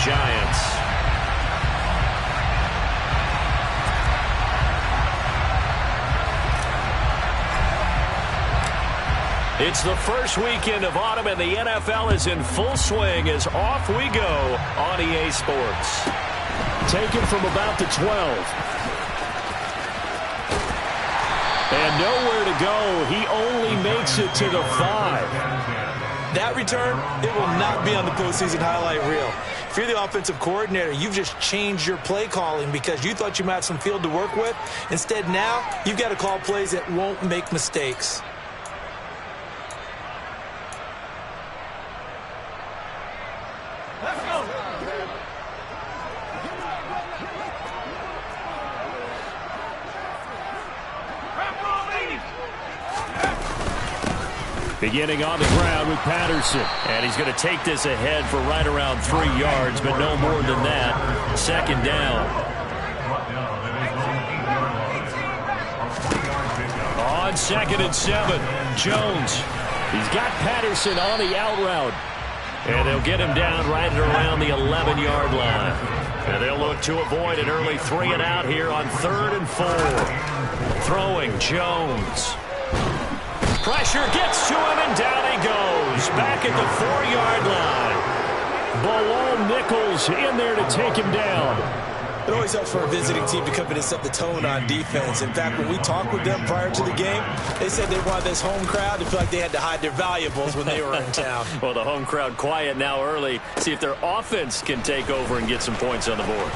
Giants. It's the first weekend of autumn, and the NFL is in full swing as off we go on EA Sports. Taken from about the 12. And nowhere to go. He only makes it to the 5. That return, it will not be on the postseason highlight reel. If you're the offensive coordinator, you've just changed your play calling because you thought you might have some field to work with. Instead, now, you've got to call plays that won't make mistakes. Beginning on the ground with Patterson. And he's going to take this ahead for right around 3 yards, but no more than that. Second down. On 2nd and 7, Jones. He's got Patterson on the out route. And they'll get him down right at around the 11-yard line. And they'll look to avoid an early 3 and out here on 3rd and 4. Throwing Jones. Pressure gets to him, and down he goes. Back at the 4-yard line. Bilal Nichols in there to take him down. It always helps for a visiting team to come in and set the tone on defense. In fact, when we talked with them prior to the game, they said they wanted this home crowd to feel like they had to hide their valuables when they were in town. Well, the home crowd quiet now early. See if their offense can take over and get some points on the board.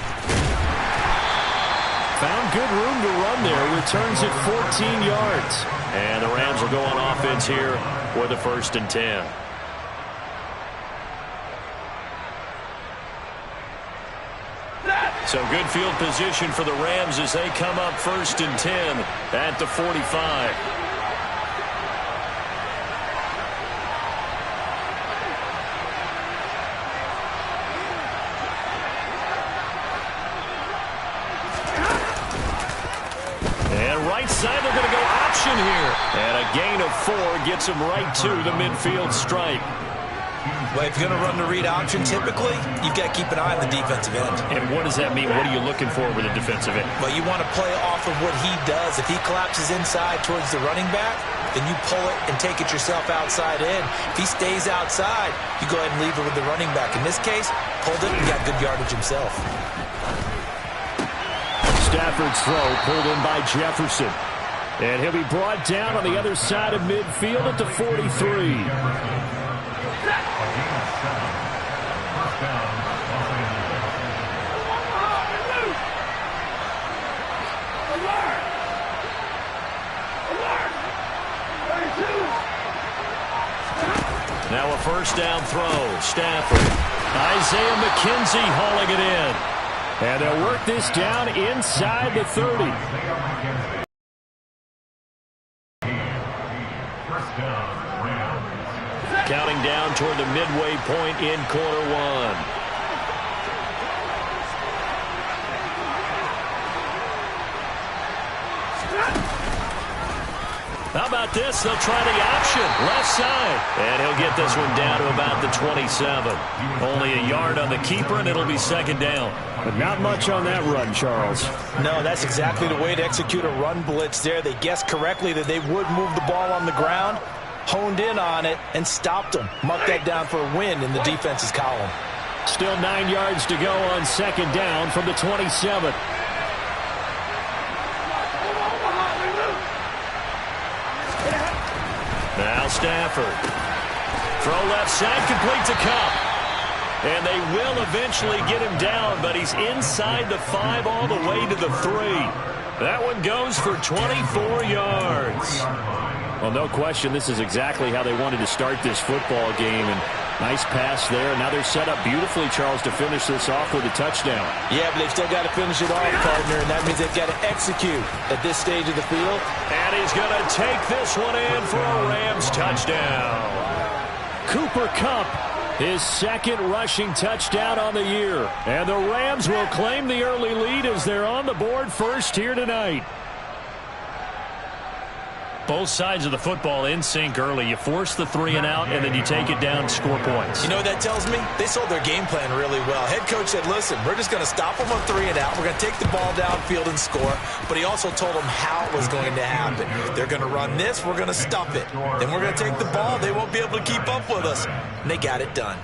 Found good room to run there. Returns it 14 yards. And the Rams will go on offense here with a 1st and 10. So good field position for the Rams as they come up 1st and 10 at the 45. Side, they're going to go option here. And a gain of 4 gets them right to the midfield stripe. Well, if you're going to run the read option, typically, you've got to keep an eye on the defensive end. And what does that mean? What are you looking for with a defensive end? Well, you want to play off of what he does. If he collapses inside towards the running back, then you pull it and take it yourself outside in. If he stays outside, you go ahead and leave it with the running back. In this case, pulled it and got good yardage himself. Stafford's throw pulled in by Jefferson. And he'll be brought down on the other side of midfield at the 43. Now a 1st down throw. Stafford. Isaiah McKenzie hauling it in. And they'll work this down inside the 30. Counting down toward the midway point in quarter 1. How about this? They'll try the option. Left side. And he'll get this one down to about the 27. Only a yard on the keeper, and it'll be 2nd down. But not much on that run, Charles. No, that's exactly the way to execute a run blitz there. They guessed correctly that they would move the ball on the ground, honed in on it, and stopped them. Mark that down for a win in the defense's column. Still 9 yards to go on 2nd down from the 27. Now Stafford. Throw left side, complete to Cup. And they will eventually get him down, but he's inside the 5 all the way to the 3. That one goes for 24 yards. Well, no question, this is exactly how they wanted to start this football game. And nice pass there. Now they're set up beautifully, Charles, to finish this off with a touchdown. Yeah, but they've still got to finish it off, partner, and that means they've got to execute at this stage of the field. And he's going to take this one in for a Rams touchdown. Cooper Kupp, his 2nd rushing touchdown on the year. And the Rams will claim the early lead as they're on the board first here tonight. Both sides of the football in sync early. You force the 3 and out, and then you take it down, score points. You know what that tells me? They sold their game plan really well. Head coach said, listen, we're just going to stop them on 3 and out. We're going to take the ball downfield and score. But he also told them how it was going to happen. They're going to run this. We're going to stuff it. Then we're going to take the ball. They won't be able to keep up with us. And they got it done.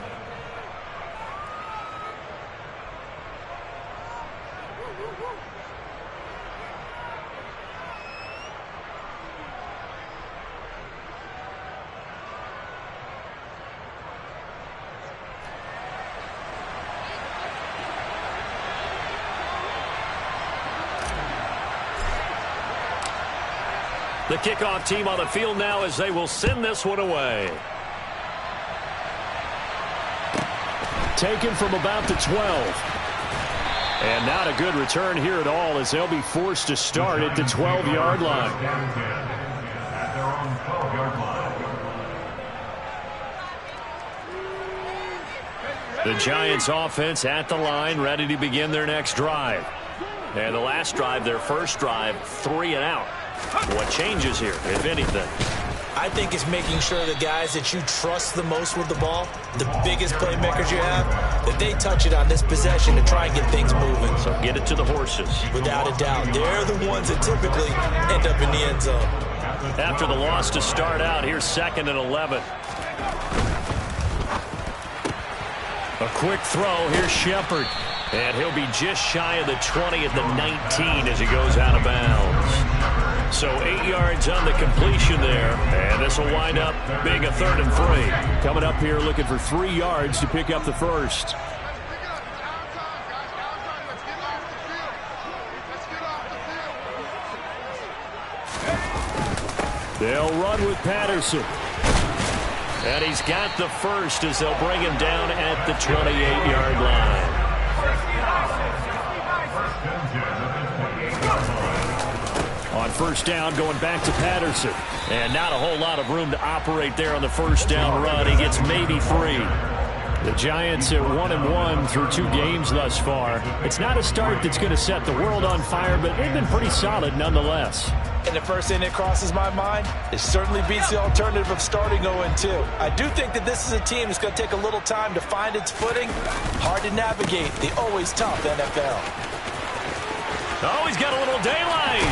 The kickoff team on the field now as they will send this one away. Taken from about the 12. And not a good return here at all as they'll be forced to start at the 12-yard line. The Giants offense at the line, ready to begin their next drive. And the last drive, their first drive, 3 and out. What changes here, if anything? I think it's making sure the guys that you trust the most with the ball, the biggest playmakers you have, that they touch it on this possession to try and get things moving. So get it to the horses. Without a doubt. They're the ones that typically end up in the end zone. After the loss to start out, here's 2nd and 11. A quick throw. Here's Shepard. And he'll be just shy of the 20 at the 19 as he goes out of bounds. So 8 yards on the completion there. And this will wind up being a 3rd and 3. Coming up here looking for 3 yards to pick up the first. They'll run with Patterson. And he's got the first as they'll bring him down at the 28-yard line. On first down, going back to Patterson. And not a whole lot of room to operate there on the first down run. He gets maybe 3. The Giants at 1-1 through 2 games thus far. It's not a start that's going to set the world on fire, but they've been pretty solid nonetheless. And the first thing that crosses my mind, it certainly beats the alternative of starting 0-2. I do think that this is a team that's going to take a little time to find its footing. Hard to navigate the always tough NFL. Oh, he's got a little daylight.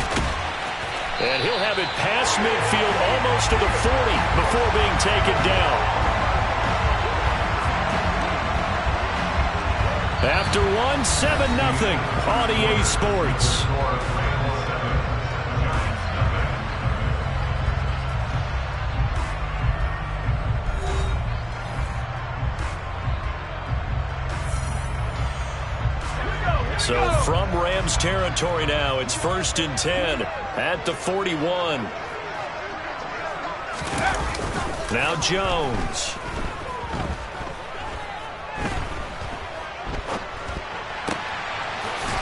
And he'll have it past midfield almost to the 40 before being taken down. After 7-0 on EA Sports. So from Rams territory now, it's 1st and 10 at the 41. Now Jones.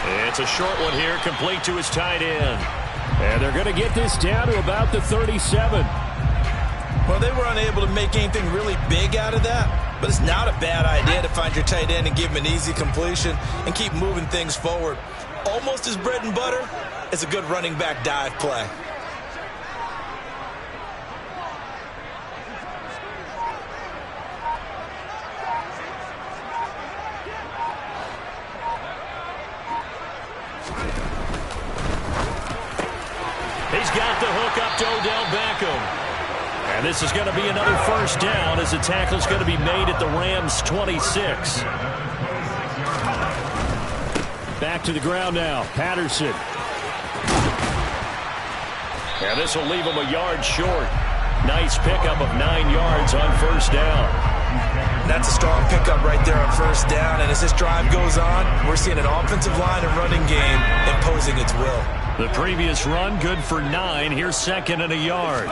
It's a short one here, complete to his tight end. And they're going to get this down to about the 37. Well, they were unable to make anything really big out of that. But it's not a bad idea to find your tight end and give him an easy completion and keep moving things forward. Almost as bread and butter as a good running back dive play. He's got the hook up to Odell Beckham. And this is going to be another first down as the tackle's going to be made at the Rams' 26. Back to the ground now. Patterson. And this will leave him a yard short. Nice pickup of 9 yards on first down. That's a strong pickup right there on first down. And as this drive goes on, we're seeing an offensive line and running game imposing its will. The previous run good for 9. Here's 2nd and a yard.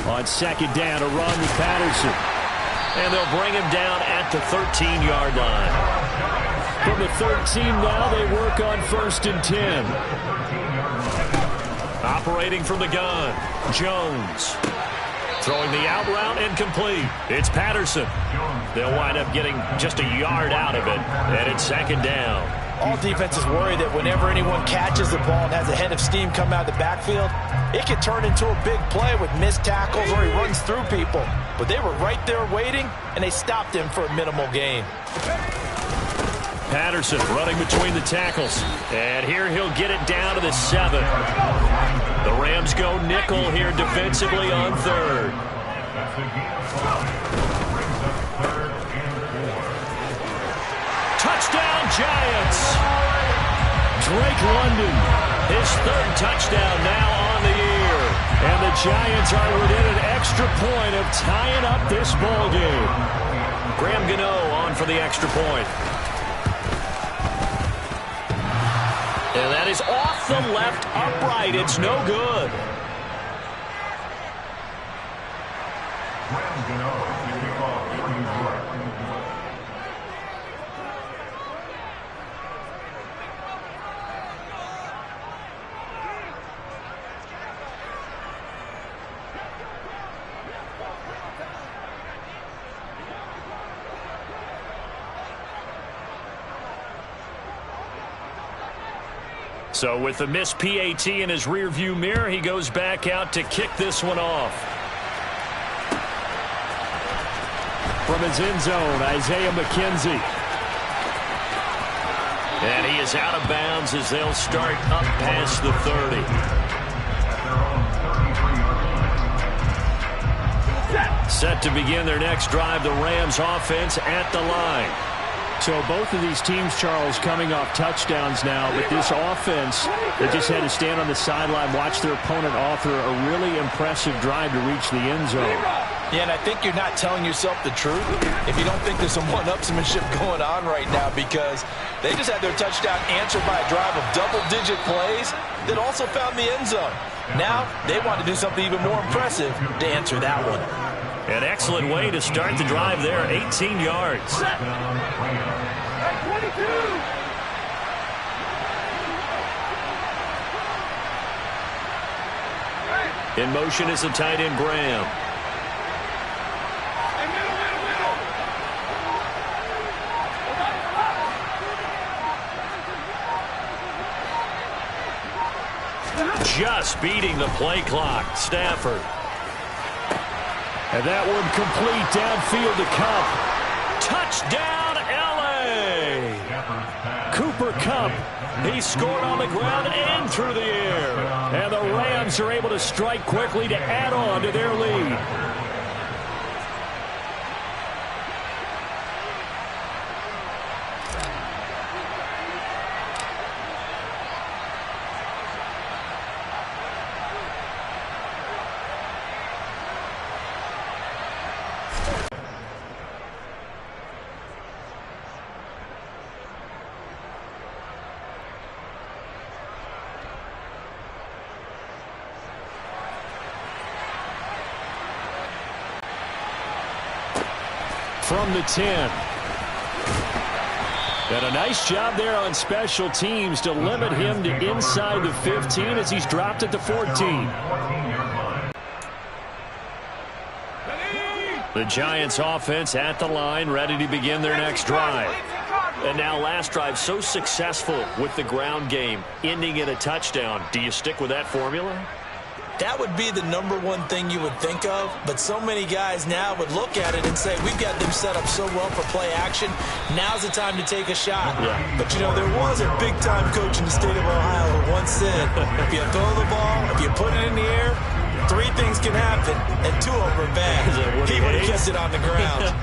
On 2nd down, a run with Patterson. And they'll bring him down at the 13-yard line. From the 13 now, they work on 1st and 10. Operating from the gun, Jones. Throwing the out route incomplete. It's Patterson. They'll wind up getting just a yard out of it. And it's 2nd down. All defenses worry that whenever anyone catches the ball and has a head of steam come out of the backfield, it can turn into a big play with missed tackles or he runs through people. But they were right there waiting, and they stopped him for a minimal gain. Patterson running between the tackles. And here he'll get it down to the 7. The Rams go nickel here defensively on 3rd. Touchdown, Giants! Drake London, His 3rd touchdown now on the year. and the Giants are within an extra point of tying up this ball game. Graham Gano on for the extra point. And that is off the left upright. It's no good. Graham Gano, kickoff for New York. So with the missed PAT in his rearview mirror, he goes back out to kick this one off. From his end zone, Isaiah McKenzie. And he is out of bounds as they'll start up past the 30. Set to begin their next drive, the Rams offense at the line. So both of these teams, Charles, coming off touchdowns now, but this offense, they just had to stand on the sideline, watch their opponent author a really impressive drive to reach the end zone. Yeah, and I think you're not telling yourself the truth if you don't think there's some one-upsmanship going on right now, because they just had their touchdown answered by a drive of double-digit plays that also found the end zone. Now they want to do something even more impressive to answer that one. An excellent way to start the drive there, 18 yards. In motion is the tight end, Graham. Just beating the play clock, Stafford. And that one complete downfield to Kupp. Touchdown, L.A. Cooper Kupp. He scored on the ground and through the air. And the Rams are able to strike quickly to add on to their lead. From the 10. And a nice job there on special teams to limit him to inside the 15 as he's dropped at the 14. The Giants offense at the line, ready to begin their next drive. And now last drive so successful with the ground game, ending in a touchdown. Do you stick with that formula? That would be the #1 thing you would think of, but so many guys now would look at it and say, we've got them set up so well for play action, now's the time to take a shot. Yeah. But, you know, there was a big-time coach in the state of Ohio who once said, if you throw the ball, if you put it in the air, 3 things can happen, and 2 of them are bad. He would have kept it on the ground.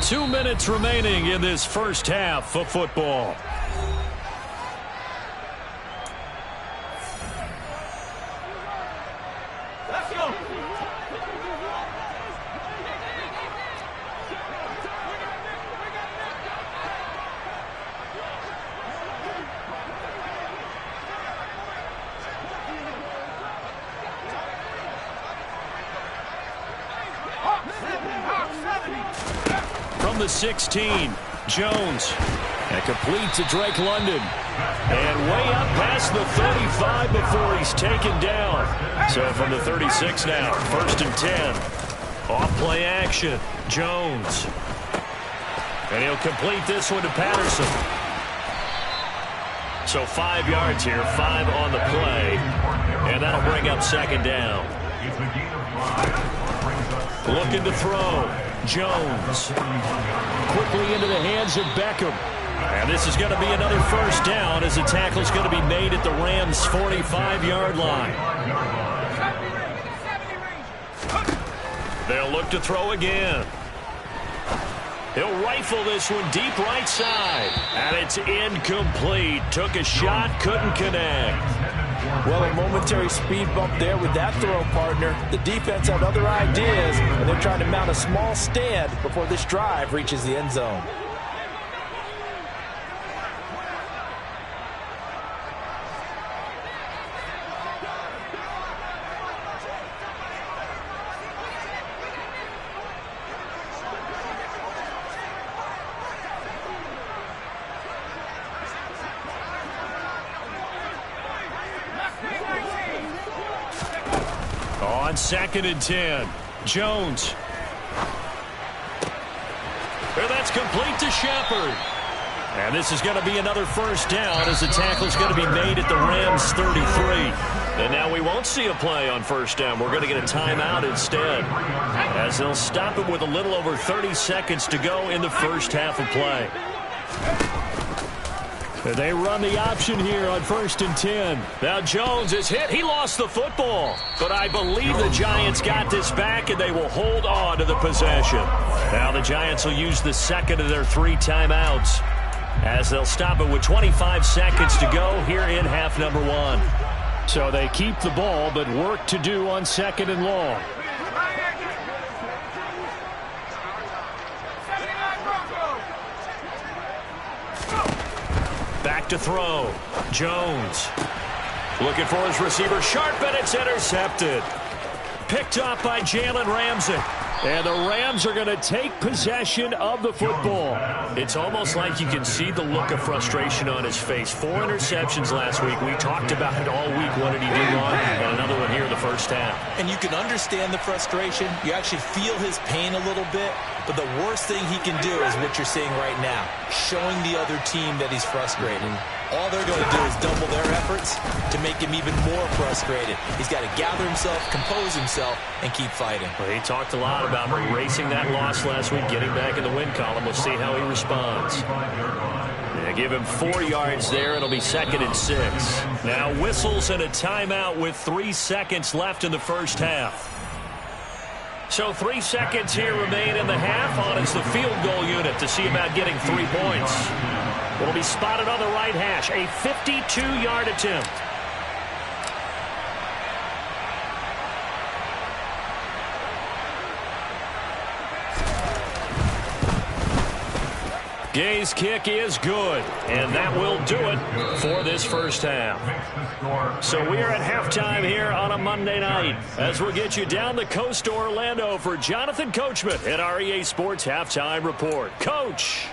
2 minutes remaining in this first half of football. From the 16, Jones. And complete to Drake London. And way up past the 35 before he's taken down. So from the 36 now, 1st and 10. Off play action, Jones. And he'll complete this one to Patterson. So 5 yards here, 5 on the play. And that'll bring up second down. Looking to throw. Jones. Quickly into the hands of Beckham. And this is going to be another first down as the tackle's going to be made at the Rams' 45-yard line. They'll look to throw again. He'll rifle this one deep right side. And it's incomplete. Took a shot, couldn't connect. Well, a momentary speed bump there with that throw, partner. The defense had other ideas, and they're trying to mount a small stand before this drive reaches the end zone. On 2nd and 10, Jones. And that's complete to Shepard. And this is going to be another first down as the tackle's going to be made at the Rams' 33. And now we won't see a play on first down. We're going to get a timeout instead, as they'll stop him with a little over 30 seconds to go in the first half of play. They run the option here on 1st and 10. Now Jones is hit. He lost the football. But I believe the Giants got this back, and they will hold on to the possession. Now the Giants will use the second of their 3 timeouts, as they'll stop it with 25 seconds to go here in half number 1. So they keep the ball, but work to do on 2nd and long. Back to throw. Jones. Looking for his receiver. Sharp, and it's intercepted. Picked up by Jalen Ramsey. And the Rams are going to take possession of the football. It's almost like you can see the look of frustration on his face. 4 interceptions last week. We talked about it all week. What did he do wrong? And another one here in the first half. And you can understand the frustration. You actually feel his pain a little bit. But the worst thing he can do is what you're seeing right now, showing the other team that he's frustrated. All they're going to do is double their efforts to make him even more frustrated. He's got to gather himself, compose himself, and keep fighting. Well, he talked a lot about erasing that loss last week, getting back in the win column. We'll see how he responds. They give him 4 yards there. It'll be 2nd and 6. Now whistles and a timeout with 3 seconds left in the first half. So 3 seconds here remain in the half. On is the field goal unit to see about getting 3 points. It'll be spotted on the right hash. A 52-yard attempt. Gay's kick is good, and that will do it for this first half. So we are at halftime here on a Monday night as we'll get you down the coast to Orlando for Jonathan Coachman at our EA Sports Halftime Report. Coach.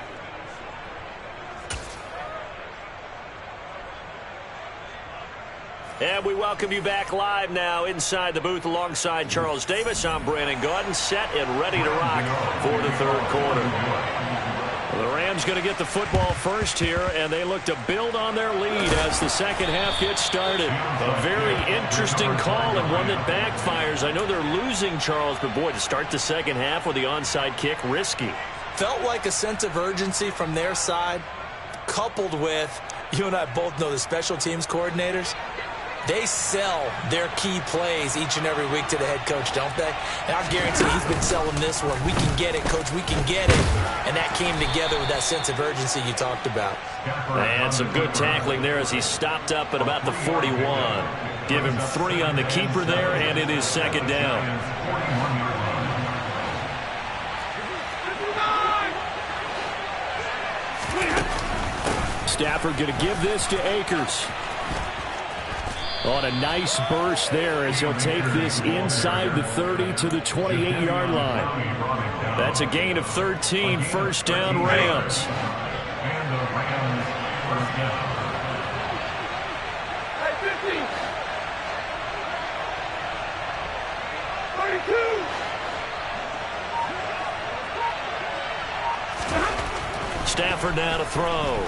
And we welcome you back live now inside the booth alongside Charles Davis. I'm Brandon Gaudin, set and ready to rock for the third quarter. The Rams going to get the football first here, and they look to build on their lead as the second half gets started. A very interesting call and one that backfires. I know they're losing, Charles, but boy, to start the second half with the onside kick, risky. Felt like a sense of urgency from their side, coupled with, you and I both know the special teams coordinators. They sell their key plays each and every week to the head coach, don't they? And I guarantee he's been selling this one. We can get it, coach. We can get it. And that came together with that sense of urgency you talked about. And some good tackling there as he stopped up at about the 41. Give him 3 on the keeper there, and it is second down. Stafford going to give this to Akers. On a nice burst there as he'll take this inside the 30 to the 28-yard line. That's a gain of 13, first down Rams. Stafford now to throw.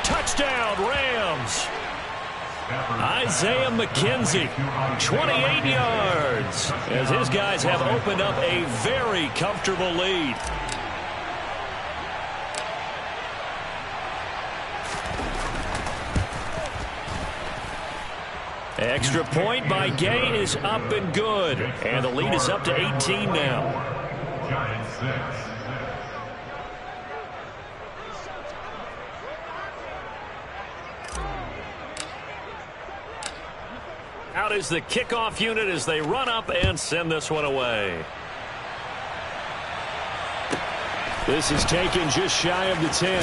Touchdown, Rams. Isaiah McKenzie, 28 yards, as his guys have opened up a very comfortable lead. Extra point by Gay is up and good, and the lead is up to 18 now. Giants 6. Out is the kickoff unit as they run up and send this one away. This is taken just shy of the 10.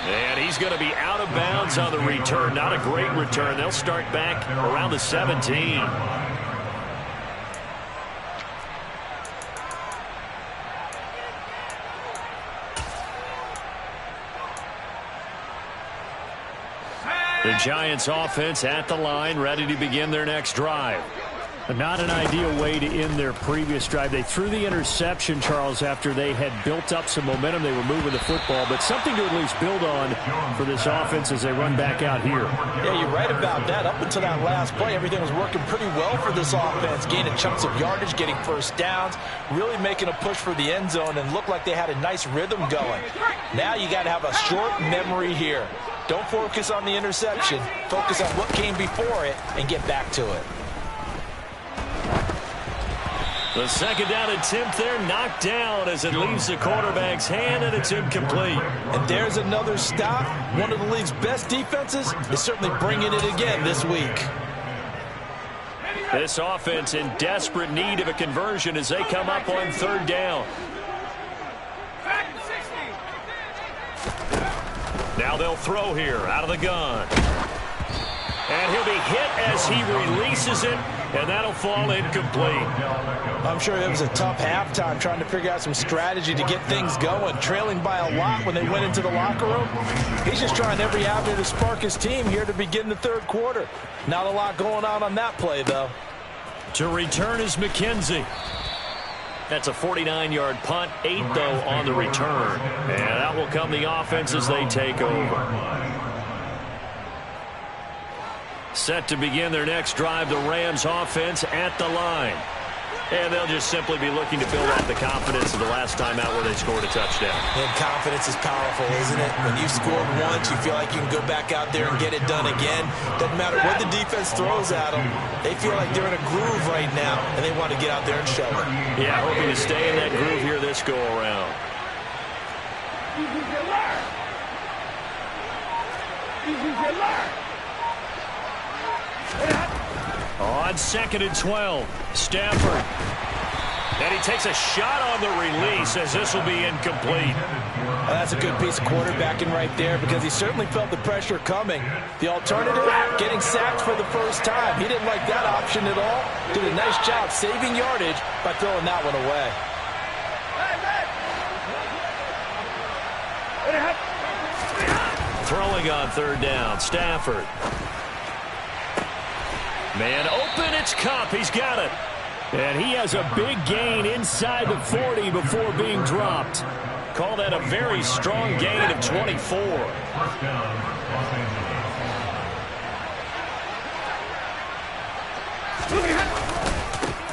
And he's going to be out of bounds on the return. Not a great return. They'll start back around the 17. The Giants offense at the line, ready to begin their next drive. Not an ideal way to end their previous drive. They threw the interception, Charles, after they had built up some momentum. They were moving the football, but something to at least build on for this offense as they run back out here. Yeah, you're right about that. Up until that last play, everything was working pretty well for this offense, gaining chunks of yardage, getting first downs, really making a push for the end zone, and looked like they had a nice rhythm going. Now you got to have a short memory here. Don't focus on the interception. Focus on what came before it and get back to it. The second down attempt there knocked down as it leaves the quarterback's hand, and it's incomplete. And there's another stop. One of the league's best defenses is certainly bringing it again this week. This offense in desperate need of a conversion as they come up on third down. Now they'll throw here out of the gun. And he'll be hit as he releases it, and that'll fall incomplete. I'm sure it was a tough halftime trying to figure out some strategy to get things going, trailing by a lot when they went into the locker room. He's just trying every avenue to spark his team here to begin the third quarter. Not a lot going on that play, though. To return is McKenzie. That's a 49-yard punt, 8, though, on the return. And that will come the offense as they take over. Set to begin their next drive, the Rams offense at the line. And they'll just simply be looking to build up the confidence of the last time out where they scored a touchdown. And confidence is powerful, isn't it? When you've scored once, you feel like you can go back out there and get it done again. Doesn't matter what the defense throws at them. They feel like they're in a groove right now, and they want to get out there and show it. Yeah, hoping to stay in that groove here this go-around. On 2nd and 12, Stafford. And he takes a shot on the release as this will be incomplete. Well, that's a good piece of quarterbacking right there because he certainly felt the pressure coming. The alternative, getting sacked for the first time. He didn't like that option at all. Did a nice job saving yardage by throwing that one away. Throwing on third down, Stafford. Man open, it's Cup. He's got it. And he has a big gain inside the 40 before being dropped. Call that a very strong gain of 24. First down, Los Angeles.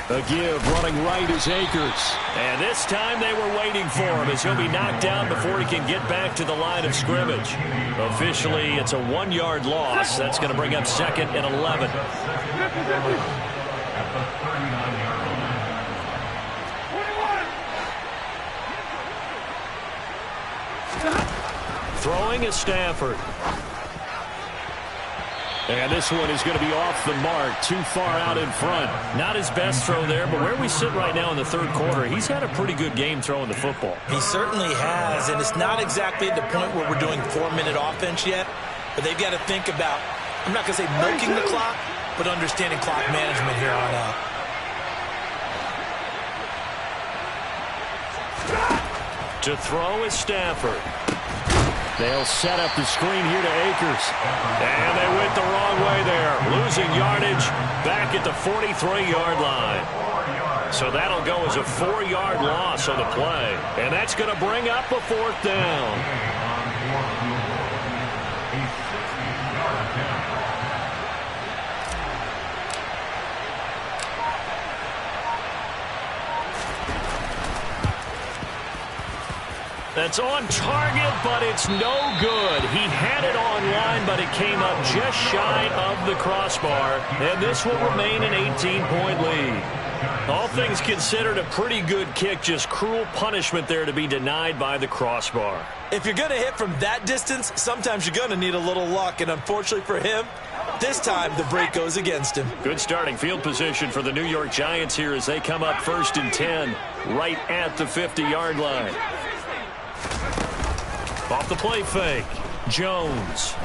A give running right is Akers. And this time they were waiting for him as he'll be knocked down before he can get back to the line of scrimmage. Officially, it's a 1-yard loss. That's going to bring up 2nd and 11. At the 39-yard line. Throwing is Stafford. And this one is going to be off the mark, too far out in front. Not his best throw there, but where we sit right now in the third quarter, he's had a pretty good game throwing the football. He certainly has, and it's not exactly at the point where we're doing 4-minute offense yet, but they've got to think about, I'm not going to say milking the clock, but understanding clock management here on out. To throw is Stafford. They'll set up the screen here to Akers. And they went the wrong way there. Losing yardage back at the 43-yard line. 4 yards. So that'll go as a 4-yard loss on the play. And that's going to bring up a 4th down. That's on target, but it's no good. He had it online, but it came up just shy of the crossbar. And this will remain an 18-point lead. All things considered, a pretty good kick. Just cruel punishment there to be denied by the crossbar. If you're going to hit from that distance, sometimes you're going to need a little luck. And unfortunately for him, this time the break goes against him. Good starting field position for the New York Giants here as they come up 1st and 10 right at the 50-yard line. Off the play fake. Jones.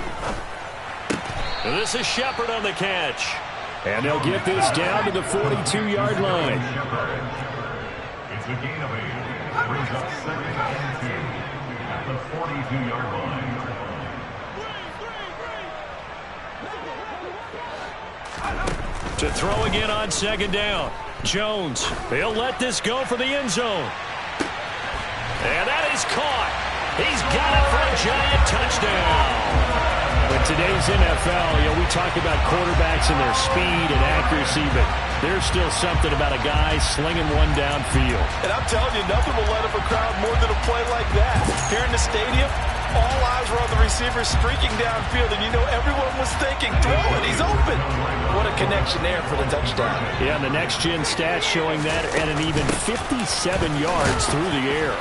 And this is Shepard on the catch. And they'll get this down to the 42-yard line. It's a gain of 8. Brings up 2nd and 2 at the 42-yard line. To throw again on 2nd down. Jones. He'll let this go for the end zone. And that is caught. He's got it for a Giant touchdown. In today's NFL, we talk about quarterbacks and their speed and accuracy, but there's still something about a guy slinging one downfield. And I'm telling you, nothing will let up a crowd more than a play like that. Here in the stadium, all eyes were on the receiver streaking downfield, and you know everyone was thinking, throw it, he's open. What a connection there for the touchdown. Yeah, and the next-gen stats showing that at an even 57 yards through the air.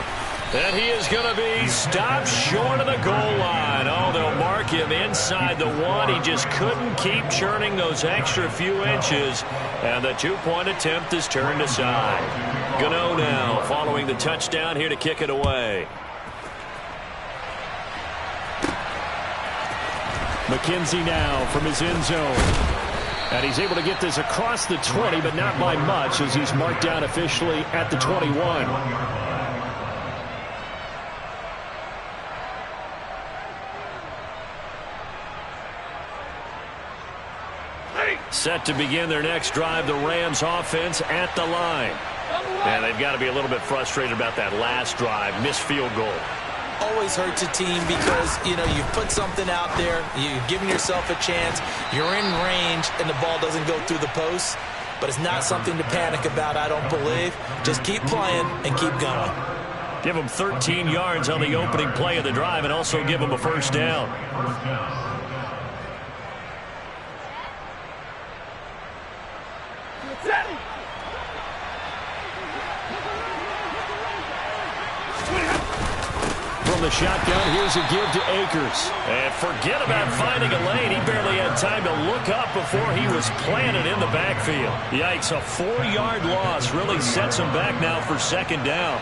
And he is going to be stopped short of the goal line. Oh, they'll mark him inside the 1. He just couldn't keep churning those extra few inches. And the 2-point attempt is turned aside. Gano now following the touchdown here to kick it away. McKenzie now from his end zone. And he's able to get this across the 20, but not by much as he's marked down officially at the 21. Set to begin their next drive, the Rams offense at the line. And they've got to be a little bit frustrated about that last drive, missed field goal. Always hurts a team because, you've put something out there, you've given yourself a chance, you're in range, and the ball doesn't go through the post. But it's not something to panic about, I don't believe. Just keep playing and keep going. Give them 13 yards on the opening play of the drive and also give them a 1st down. From the shotgun, here's a give to Akers. And forget about finding a lane. He barely had time to look up before he was planted in the backfield. Yikes, a 4-yard loss really sets him back now for 2nd down.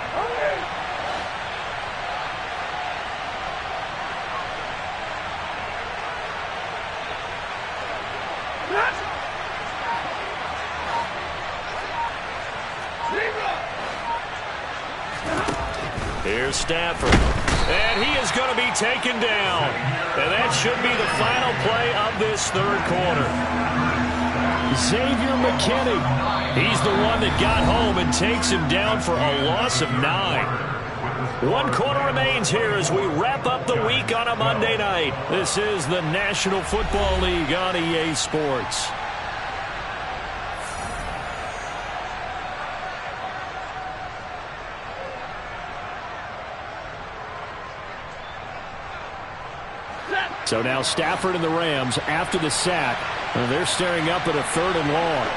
Here's Stafford. And he is going to be taken down. And that should be the final play of this 3rd quarter. Xavier McKinney. He's the one that got home and takes him down for a loss of 9. 1 quarter remains here as we wrap up the week on a Monday night. This is the National Football League on EA Sports. So now Stafford and the Rams after the sack. They're staring up at a 3rd and long.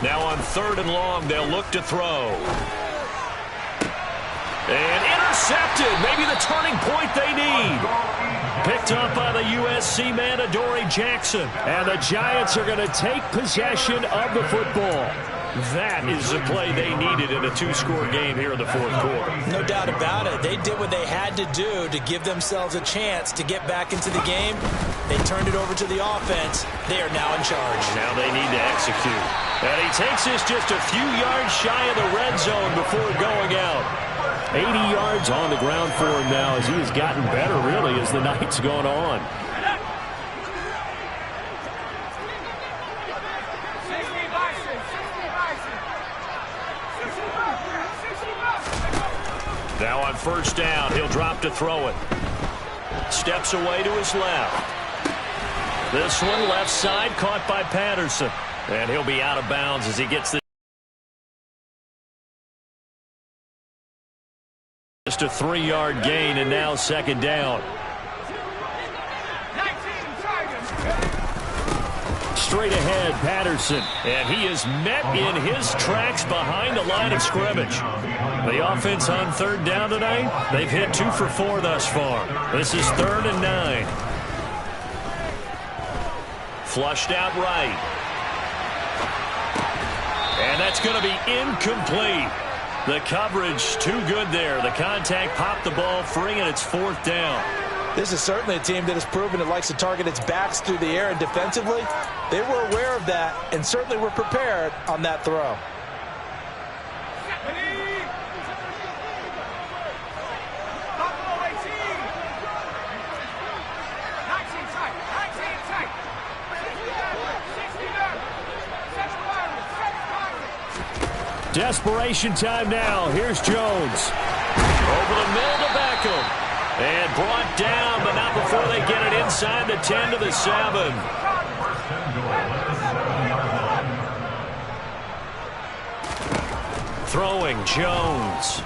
Now on 3rd and long, they'll look to throw. And intercepted. Maybe the turning point they need. Picked up by the USC man, Adoree Jackson. And the Giants are going to take possession of the football. That is the play they needed in a two-score game here in the fourth quarter. No doubt about it. They did what they had to do to give themselves a chance to get back into the game. They turned it over to the offense. They are now in charge. Now they need to execute. And he takes this just a few yards shy of the red zone before going out. 80 yards on the ground for him now as he has gotten better, really, as the night's gone on. Now on first down, he'll drop to throw it. Steps away to his left. This one left side caught by Patterson. And he'll be out of bounds as he gets this. Just a 3-yard gain and now second down. Straight ahead, Patterson. And he is met in his tracks behind the line of scrimmage. The offense on third down tonight, they've hit 2 for 4 thus far. This is 3rd and 9. Flushed out right. And that's going to be incomplete. The coverage too good there. The contact popped the ball free, and it's 4th down. This is certainly a team that has proven it likes to target its backs through the air, and defensively, they were aware of that and certainly were prepared on that throw. Desperation time now. Here's Jones. Over the middle to Beckham. And brought down, but not before they get it inside the 10 to the 7. Throwing Jones.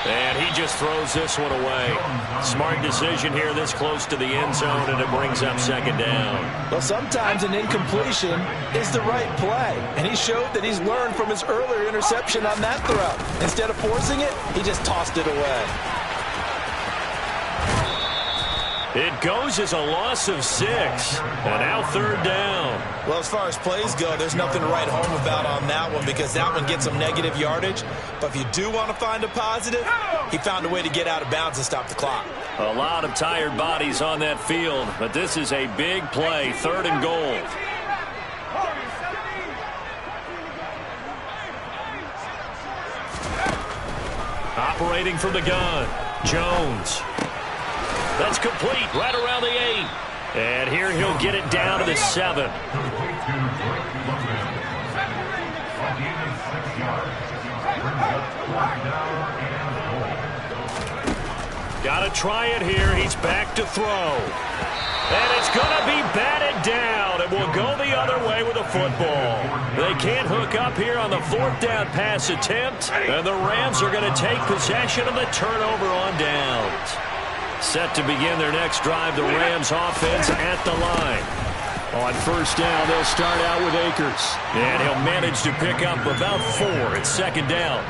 And he just throws this one away. Smart decision here this close to the end zone, and it brings up second down. Well, sometimes an incompletion is the right play, and he showed that he's learned from his earlier interception on that throw. Instead of forcing it, he just tossed it away. It goes as a loss of 6, and now third down. Well, as far as plays go, there's nothing to write home about on that one because that one gets some negative yardage. But if you do want to find a positive, he found a way to get out of bounds and stop the clock. A lot of tired bodies on that field, but this is a big play, 3rd and goal. Operating from the gun, Jones. That's complete, right around the 8. And here he'll get it down to the 7. Got to try it here. He's back to throw. And it's going to be batted down. It will go the other way with a football. They can't hook up here on the 4th down pass attempt. And the Rams are going to take possession of the turnover on downs. Set to begin their next drive, the Rams offense at the line. On first down, they'll start out with Akers. And he'll manage to pick up about 4. It's second down.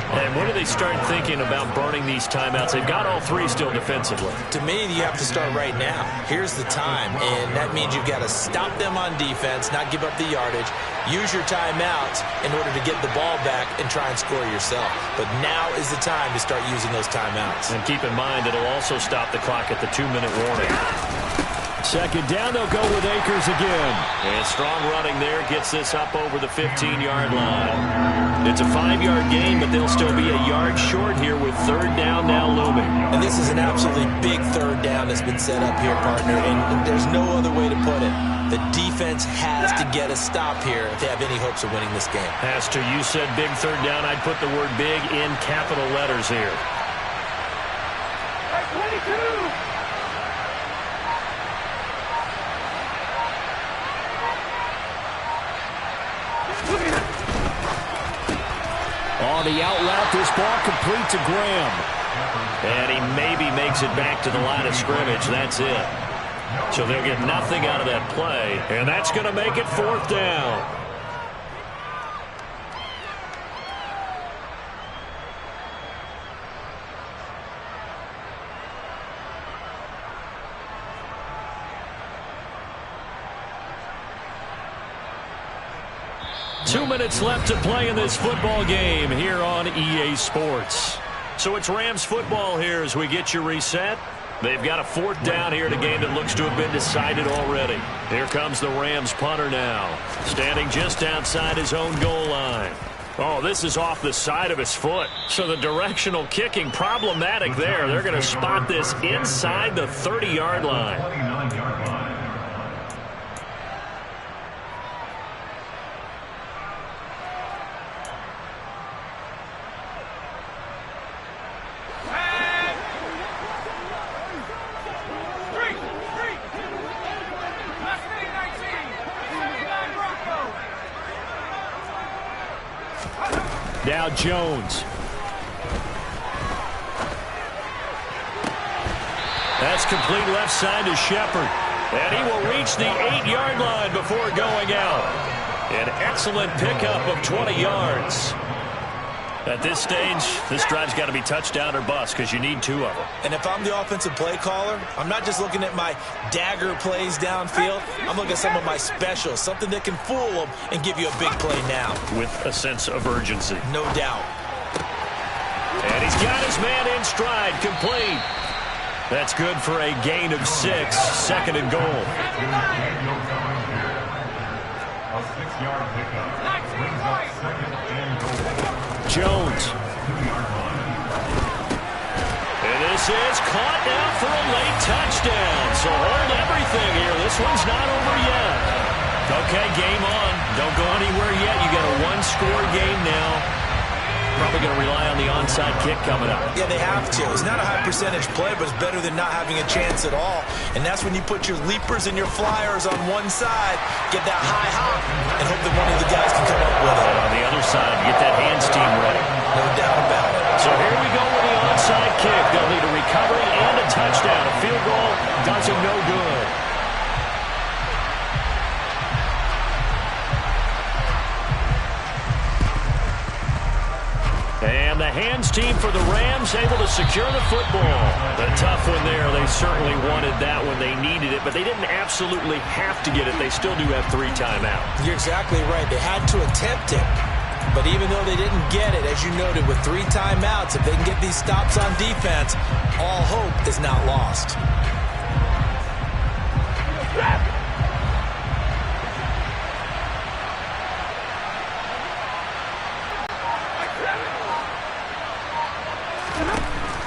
And when do they start thinking about burning these timeouts? They've got all 3 still defensively. To me, you have to start right now. Here's the time, and that means you've got to stop them on defense, not give up the yardage. Use your timeouts in order to get the ball back and try and score yourself. But now is the time to start using those timeouts. And keep in mind, it'll also stop the clock at the 2-minute warning. Second down, they'll go with Akers again. And strong running there gets this up over the 15-yard line. It's a 5-yard gain, but they'll still be a yard short here with third down now looming. And this is an absolutely big third down that's been set up here, partner, and there's no other way to put it. The defense has to get a stop here if they have any hopes of winning this game. Has to. You said big third down. I'd put the word big in capital letters here. 22. On the out route, this ball complete to Graham. And he maybe makes it back to the line of scrimmage. That's it. So they'll get nothing out of that play. And that's going to make it 4th down. 2 minutes left to play in this football game here on EA Sports. So it's Rams football here as we get you reset. They've got a 4th down here in a game that looks to have been decided already. Here comes the Rams punter now, standing just outside his own goal line. Oh, this is off the side of his foot. So the directional kicking problematic there. They're going to spot this inside the 30-yard line. 29-yard line. Now Jones. That's complete left side to Shepard. And he will reach the 8-yard line before going out. An excellent pickup of 20 yards. At this stage, this drive's got to be touchdown or bust because you need 2 of them. And if I'm the offensive play caller, I'm not just looking at my dagger plays downfield. I'm looking at some of my specials, something that can fool them and give you a big play now. With a sense of urgency. No doubt. And he's got his man in stride, complete. That's good for a gain of 6, 2nd and goal. A 6-yard pickup brings up 2nd and goal. Jones. And this is caught now for a late touchdown. So hold everything here. This one's not over yet. Okay, game on. Don't go anywhere yet. You got a 1-score game now. Probably going to rely on the onside kick coming up. Yeah, they have to. It's not a high percentage play, but it's better than not having a chance at all. And that's when you put your leapers and your flyers on one side, get that high hop, and hope that one of the guys can come up with it. And on the other side, get that hands team ready. No doubt about it. So here we go with the onside kick. They'll need a recovery and a touchdown. A field goal does them no good. And the hands team for the Rams able to secure the football. A tough one there. They certainly wanted that when they needed it, but they didn't absolutely have to get it. They still do have 3 timeouts. You're exactly right. They had to attempt it. But even though they didn't get it, as you noted, with 3 timeouts, if they can get these stops on defense, all hope is not lost.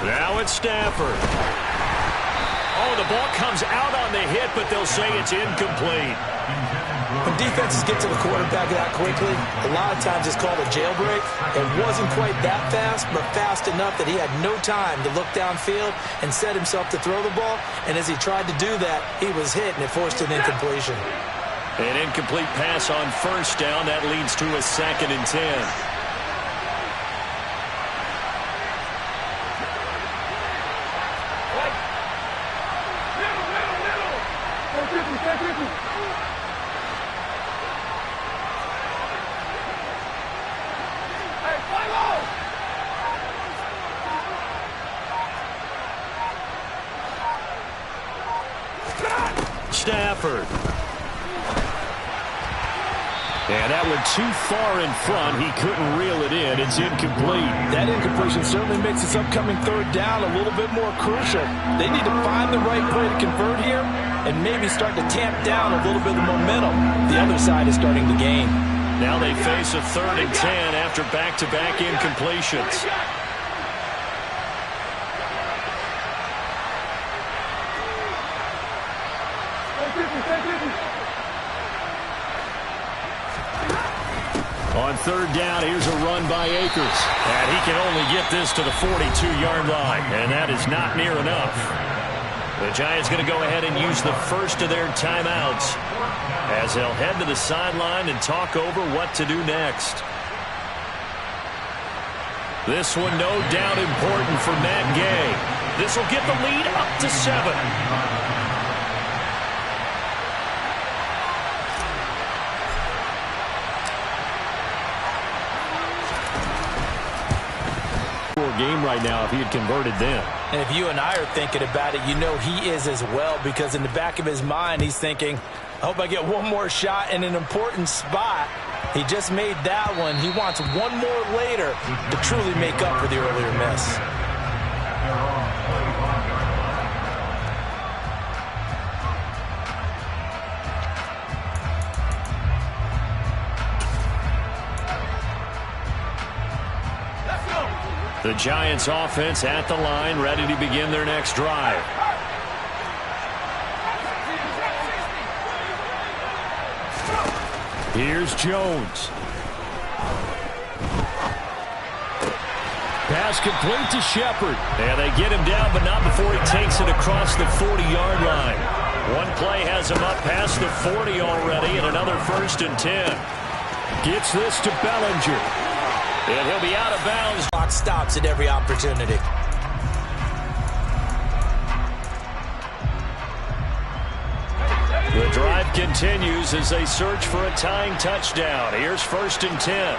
Now it's Stafford. Oh, the ball comes out on the hit, but they'll say it's incomplete. When defenses get to the quarterback that quickly, a lot of times it's called a jailbreak. It wasn't quite that fast, but fast enough that he had no time to look downfield and set himself to throw the ball. And as he tried to do that, he was hit, and it forced an incompletion. An incomplete pass on 1st down. That leads to a 2nd and 10. Stafford. And that went too far in front. He couldn't reel it in. It's incomplete. That incompletion certainly makes this upcoming 3rd down a little bit more crucial. They need to find the right play to convert here and maybe start to tamp down a little bit of momentum. The other side is starting to gain. Now they face a 3rd and 10 after back-to-back incompletions. On 3rd down, here's a run by Akers. And he can only get this to the 42-yard line, and that is not near enough. The Giants going to go ahead and use the first of their timeouts as they'll head to the sideline and talk over what to do next. This one no doubt important for Matt Gay. This will get the lead up to 7. Game right now if he had converted then. And if you and I are thinking about it, you know he is as well, because in the back of his mind he's thinking, I hope I get one more shot in an important spot. He just made that one. He wants one more later to truly make up for the earlier miss. The Giants offense at the line, ready to begin their next drive. Here's Jones. Pass complete to Shepard. And they get him down, but not before he takes it across the 40-yard line. One play has him up past the 40 already, and another 1st and 10. Gets this to Bellinger. And he'll be out of bounds. Clock stops at every opportunity. The drive continues as they search for a tying touchdown. Here's 1st and 10.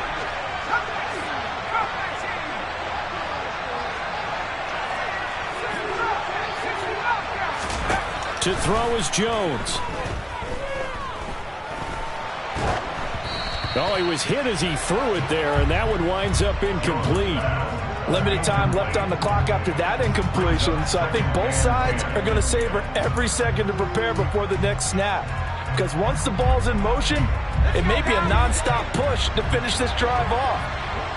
To throw is Jones. Oh, he was hit as he threw it there, and that one winds up incomplete. Limited time left on the clock after that incompletion, so I think both sides are going to savor every second to prepare before the next snap. Because once the ball's in motion, it may be a nonstop push to finish this drive off.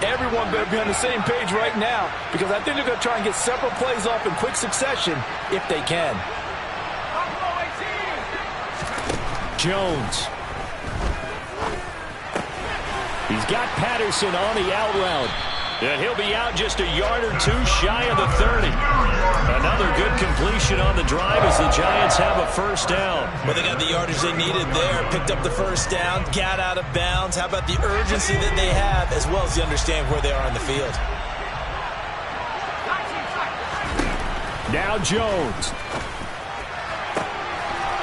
Everyone better be on the same page right now, because I think they're going to try and get several plays off in quick succession if they can. Jones. He's got Patterson on the out route. And he'll be out just a yard or two shy of the 30. Another good completion on the drive as the Giants have a 1st down. Well, they got the yardage they needed there. Picked up the 1st down, got out of bounds. How about the urgency that they have, as well as the understand where they are on the field. Now Jones.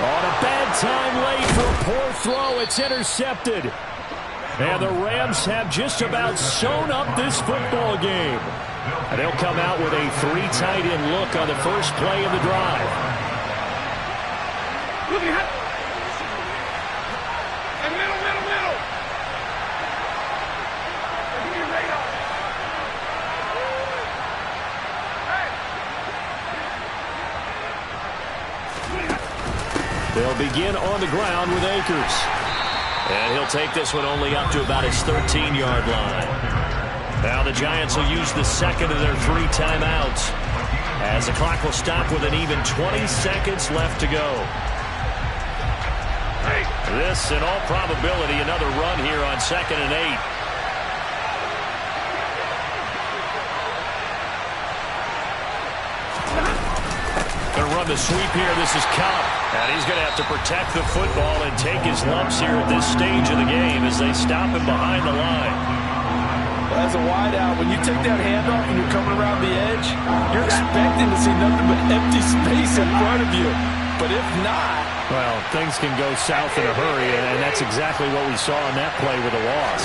On a bad time late for a poor throw. It's intercepted. And the Rams have just about sewn up this football game. And they'll come out with a 3 tight end look on the first play of the drive. They'll begin on the ground with Akers. And he'll take this one only up to about his 13-yard line. Now the Giants will use the second of their 3 timeouts, as the clock will stop with an even 20 seconds left to go. This, in all probability, another run here on 2nd and 8. Going to run the sweep here. This is Cup. And he's going to have to protect the football and take his lumps here at this stage of the game as they stop him behind the line. Well, as a wideout, when you take that handoff and you're coming around the edge, you're expecting to see nothing but empty space in front of you. But if not... Well, things can go south in a hurry, and that's exactly what we saw on that play with a loss.